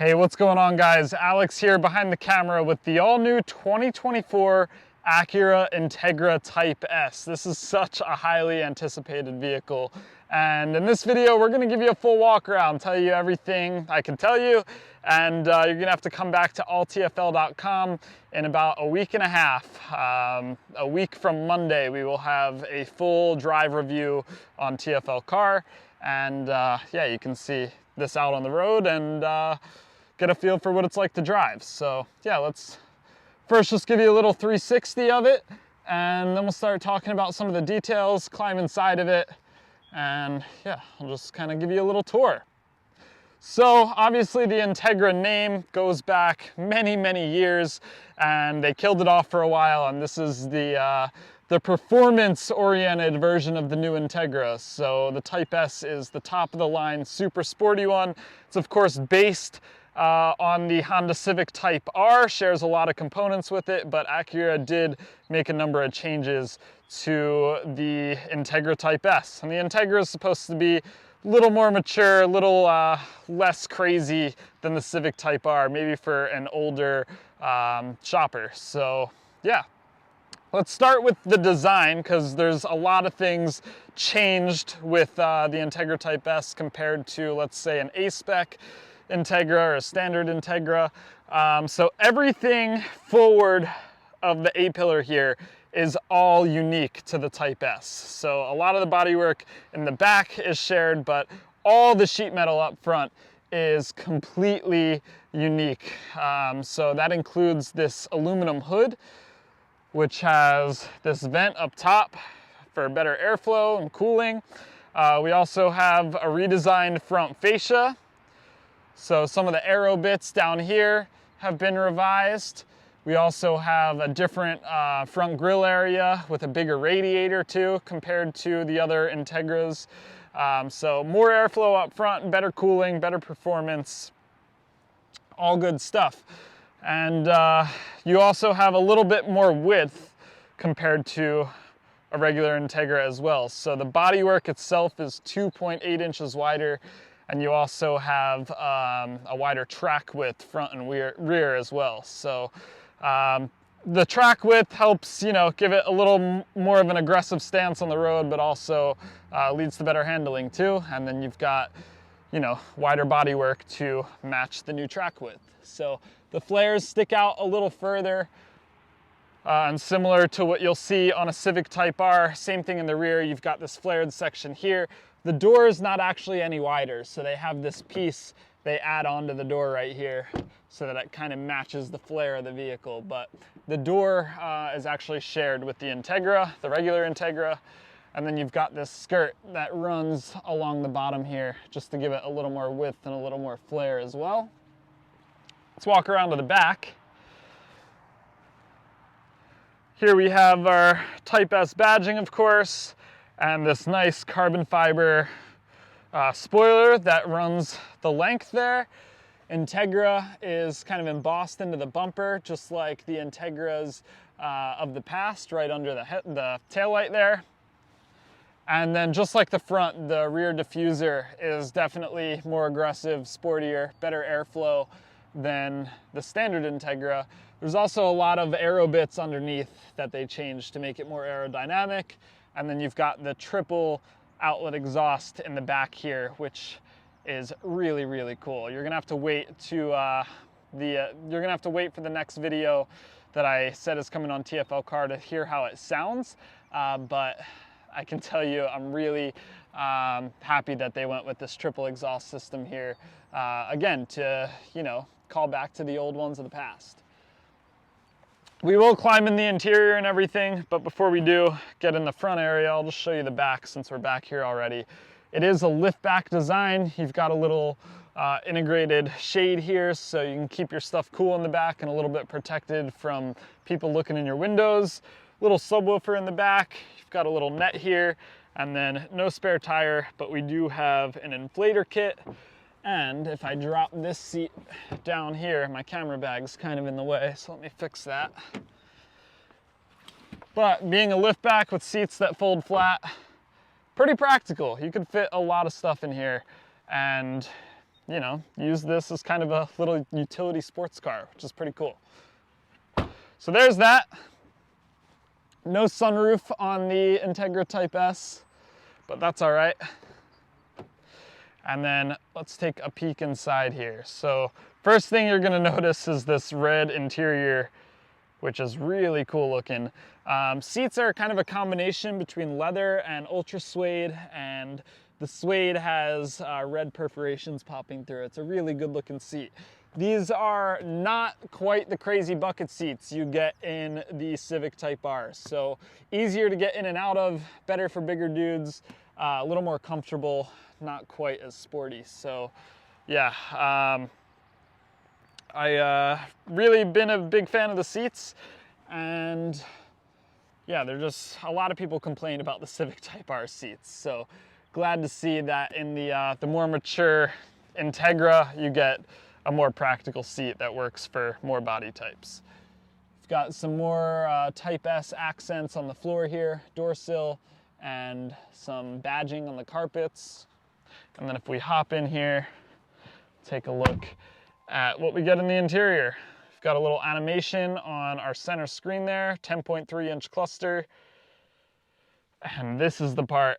Hey, what's going on, guys? Alex here behind the camera with the all-new 2024 Acura Integra Type S. This is such a highly anticipated vehicle. And in this video, we're gonna give you a full walk around, tell you everything I can tell you, and you're gonna have to come back to alltfl.com in about a week and a half. A week from Monday, we will have a full drive review on TFL Car, and yeah, you can see this out on the road and get a feel for what it's like to drive. So yeah, let's first just give you a little 360 of it, and then we'll start talking about some of the details, climb inside of it, and yeah, I'll just kind of give you a little tour. So obviously the Integra name goes back many, many years, and they killed it off for a while, and this is the performance-oriented version of the new Integra. So the Type S is the top of the line, super sporty one. It's of course based on the Honda Civic Type R, shares a lot of components with it, but Acura did make a number of changes to the Integra Type S. And the Integra is supposed to be a little more mature, a little less crazy than the Civic Type R, maybe for an older shopper. So yeah, let's start with the design, because there's a lot of things changed with the Integra Type S compared to, let's say, an A-Spec Integra or a standard Integra. So everything forward of the A-pillar here is all unique to the Type S. So a lot of the bodywork in the back is shared, but all the sheet metal up front is completely unique. So that includes this aluminum hood, which has this vent up top for better airflow and cooling. We also have a redesigned front fascia. So some of the aero bits down here have been revised. We also have a different front grille area with a bigger radiator too, compared to the other Integras. So more airflow up front, better cooling, better performance, all good stuff. And you also have a little bit more width compared to a regular Integra as well. So the bodywork itself is 2.8 inches wider, and you also have a wider track width front and rear as well. So the track width helps, you know, give it a little more of an aggressive stance on the road, but also leads to better handling too. And then you've got, you know, wider bodywork to match the new track width. So the flares stick out a little further, and similar to what you'll see on a Civic Type R, same thing in the rear. You've got this flared section here. The door is not actually any wider, so they have this piece they add onto the door right here so that it kind of matches the flare of the vehicle. But the door is actually shared with the Integra, the regular Integra, and then you've got this skirt that runs along the bottom here just to give it a little more width and a little more flare as well. Let's walk around to the back. Here we have our Type S badging, of course, and this nice carbon fiber spoiler that runs the length there. Integra is kind of embossed into the bumper, just like the Integras of the past, right under the taillight there. And then just like the front, the rear diffuser is definitely more aggressive, sportier, better airflow than the standard Integra. There's also a lot of aero bits underneath that they changed to make it more aerodynamic. And then you've got the triple outlet exhaust in the back here, which is really, really cool. You're gonna have to wait to you're gonna have to wait for the next video that I said is coming on TFL Car to hear how it sounds. But I can tell you, I'm really happy that they went with this triple exhaust system here. Again, to, you know, call back to the old ones of the past. We will climb in the interior and everything, but before we do get in the front area, I'll just show you the back since we're back here already. It is a lift back design. You've got a little integrated shade here so you can keep your stuff cool in the back and a little bit protected from people looking in your windows. Little subwoofer in the back. You've got a little net here, and then no spare tire, but we do have an inflator kit. And if I drop this seat down here, my camera bag's kind of in the way, so let me fix that. But being a lift back with seats that fold flat, pretty practical. You could fit a lot of stuff in here, and you know, use this as kind of a little utility sports car, which is pretty cool. So there's that. No sunroof on the Integra Type S, but that's all right. And then let's take a peek inside here. So first thing you're gonna notice is this red interior, which is really cool looking. Seats are kind of a combination between leather and ultra suede, and the suede has red perforations popping through. It's a really good looking seat. These are not quite the crazy bucket seats you get in the Civic Type R. So easier to get in and out of, better for bigger dudes, a little more comfortable, not quite as sporty. So yeah, I really been a big fan of the seats, and yeah, they're just, a lot of people complain about the Civic Type R seats. So glad to see that in the more mature Integra, you get a more practical seat that works for more body types. We've got some more Type S accents on the floor here, door sill, and some badging on the carpets. And then if we hop in here, take a look at what we get in the interior. We've got a little animation on our center screen there, 10.3-inch cluster. And this is the part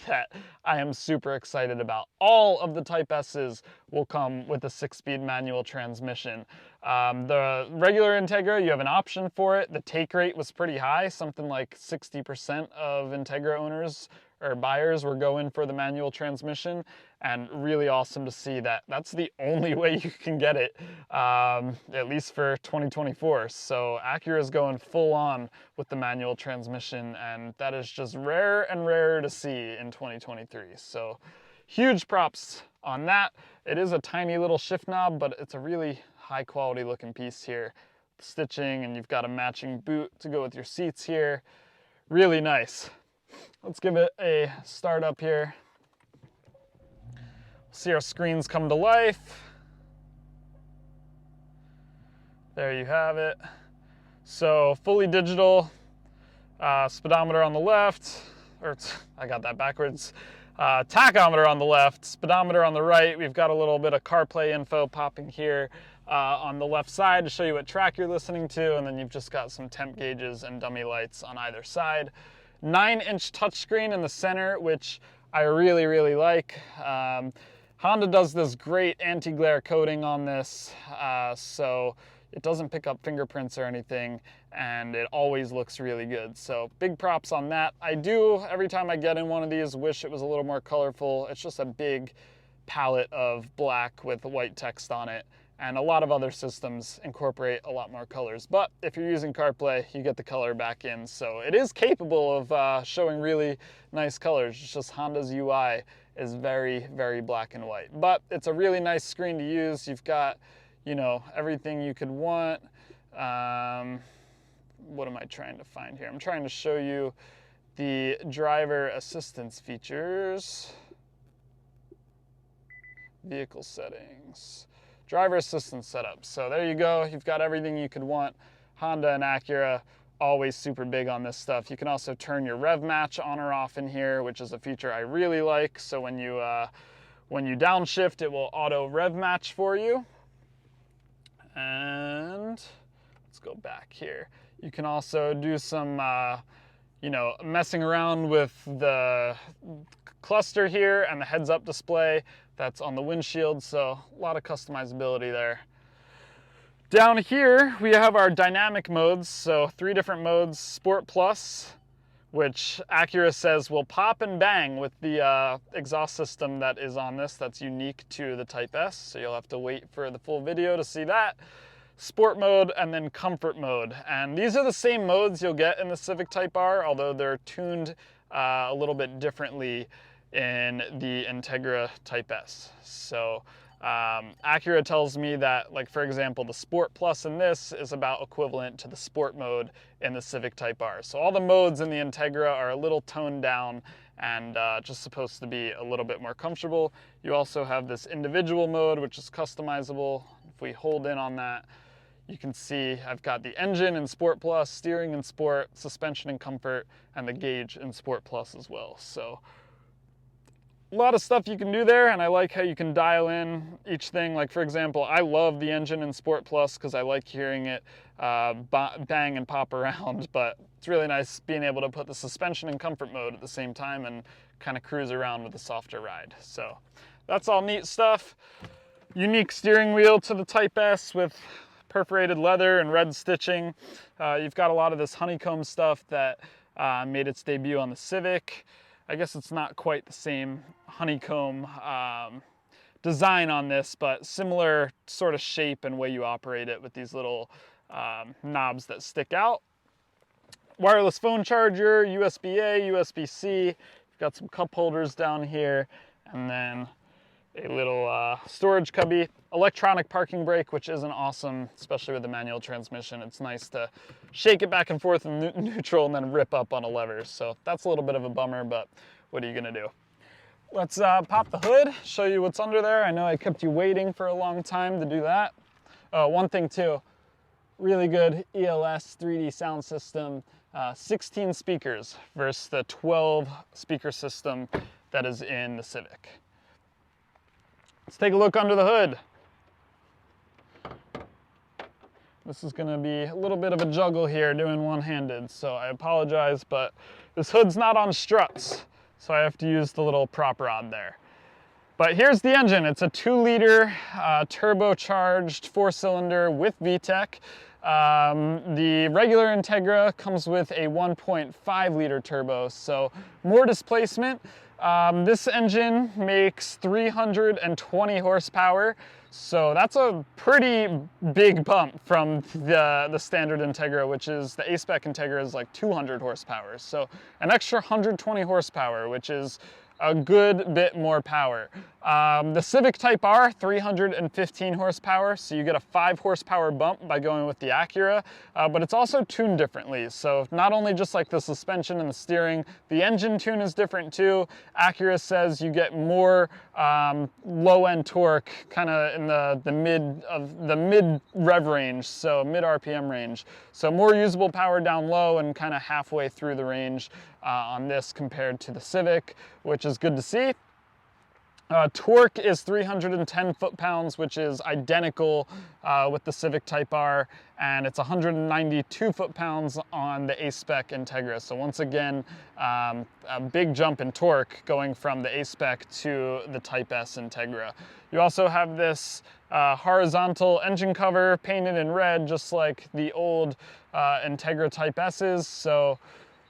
that I am super excited about. All of the Type S's will come with a 6-speed manual transmission. The regular Integra, you have an option for it. The take rate was pretty high, something like 60% of Integra owners or buyers were going for the manual transmission, and really awesome to see that that's the only way you can get it, at least for 2024. So Acura's going full on with the manual transmission, and that is just rarer and rarer to see in 2023. So huge props on that. It is a tiny little shift knob, but it's a really high quality looking piece here. Stitching, and you've got a matching boot to go with your seats here. Really nice. Let's give it a start up here. See our screens come to life. There you have it. So fully digital, speedometer on the left, or I got that backwards. Tachometer on the left, speedometer on the right. We've got a little bit of CarPlay info popping here on the left side to show you what track you're listening to, and then you've just got some temp gauges and dummy lights on either side. 9-inch touchscreen in the center, which I really, really like. Honda does this great anti-glare coating on this, so it doesn't pick up fingerprints or anything, and it always looks really good. So big props on that. I do, every time I get in one of these, wish it was a little more colorful. It's just a big palette of black with white text on it. And a lot of other systems incorporate a lot more colors. But if you're using CarPlay, you get the color back in. So it is capable of showing really nice colors. It's just Honda's UI is very, very black and white. But it's a really nice screen to use. You've got, you know, everything you could want. What am I trying to find here? I'm trying to show you the driver assistance features. Vehicle settings. Driver assistance setup. So there you go. You've got everything you could want. Honda and Acura, always super big on this stuff. You can also turn your rev match on or off in here, which is a feature I really like. So when you downshift, it will auto rev match for you. And let's go back here. You can also do some, you know, messing around with the cluster here and the heads-up display that's on the windshield, so a lot of customizability there. Down here we have our dynamic modes, so 3 different modes. Sport Plus, which Acura says will pop and bang with the exhaust system that is on this, that's unique to the Type S, so you'll have to wait for the full video to see that. Sport mode, and then comfort mode. And these are the same modes you'll get in the Civic Type R, although they're tuned a little bit differently in the Integra Type S. So Acura tells me that, like, for example, the Sport Plus in this is about equivalent to the Sport mode in the Civic Type R. So all the modes in the Integra are a little toned down and just supposed to be a little bit more comfortable. You also have this individual mode, which is customizable. If we hold in on that, you can see I've got the engine in Sport Plus, steering in Sport, suspension in Comfort, and the gauge in Sport Plus as well. So a lot of stuff you can do there, and I like how you can dial in each thing. Like for example, I love the engine in Sport Plus because I like hearing it bang and pop around, but it's really nice being able to put the suspension in comfort mode at the same time and kind of cruise around with a softer ride. So that's all neat stuff. Unique steering wheel to the Type S with perforated leather and red stitching. You've got a lot of this honeycomb stuff that made its debut on the Civic. I guess it's not quite the same honeycomb design on this, but similar sort of shape and way you operate it with these little knobs that stick out. Wireless phone charger, USB-A, USB-C. You've got some cup holders down here, and then a little storage cubby. Electronic parking brake, which isn't awesome, especially with the manual transmission. It's nice to shake it back and forth in neutral and then rip up on a lever. So that's a little bit of a bummer, but what are you gonna do? Let's pop the hood, show you what's under there. I know I kept you waiting for a long time to do that. Oh, one thing too, really good ELS 3D sound system, 16 speakers versus the 12 speaker system that is in the Civic. Let's take a look under the hood. This is gonna be a little bit of a juggle here doing one-handed, so I apologize, but this hood's not on struts, so I have to use the little prop rod there. But here's the engine. It's a 2-liter turbocharged 4-cylinder with VTEC. The regular Integra comes with a 1.5-liter turbo, so more displacement. This engine makes 320 horsepower, so that's a pretty big bump from the standard Integra, which is, the A-Spec Integra is like 200 horsepower. So an extra 120 horsepower, which is a good bit more power. The Civic Type R, 315 horsepower, so you get a 5 horsepower bump by going with the Acura, but it's also tuned differently. So not only just like the suspension and the steering, the engine tune is different too. Acura says you get more low-end torque, kind of in the mid rev range, so mid RPM range. So more usable power down low and kind of halfway through the range on this compared to the Civic, which is good to see. Torque is 310 foot-pounds, which is identical with the Civic Type R, and it's 192 foot-pounds on the A-Spec Integra. So once again, a big jump in torque going from the A-Spec to the Type S Integra. You also have this horizontal engine cover painted in red, just like the old Integra Type S's. So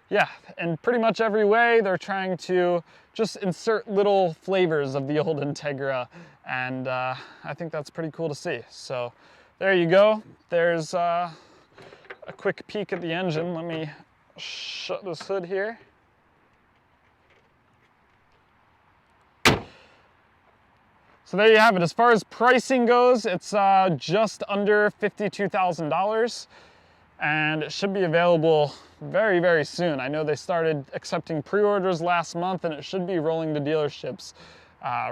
yeah, in pretty much every way, they're trying to just insert little flavors of the old Integra, and I think that's pretty cool to see. So there you go. There's a quick peek at the engine. Let me shut this hood here. So there you have it. As far as pricing goes, it's just under $52,000. And it should be available very, very soon. I know they started accepting pre-orders last month, and it should be rolling to dealerships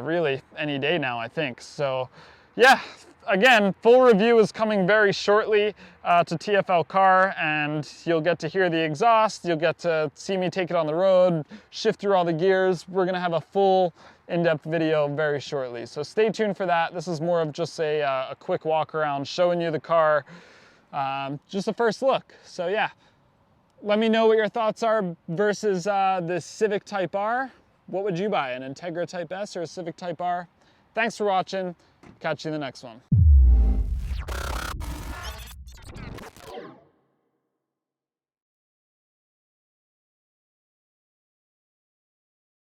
really any day now, I think. So yeah, again, full review is coming very shortly to TFL Car, and you'll get to hear the exhaust, you'll get to see me take it on the road, shift through all the gears. We're gonna have a full in-depth video very shortly. So stay tuned for that. This is more of just a quick walk around, showing you the car. Just a first look. So yeah, let me know what your thoughts are versus the Civic Type R. What would you buy, an Integra Type S or a Civic Type R? Thanks for watching. Catch you in the next one.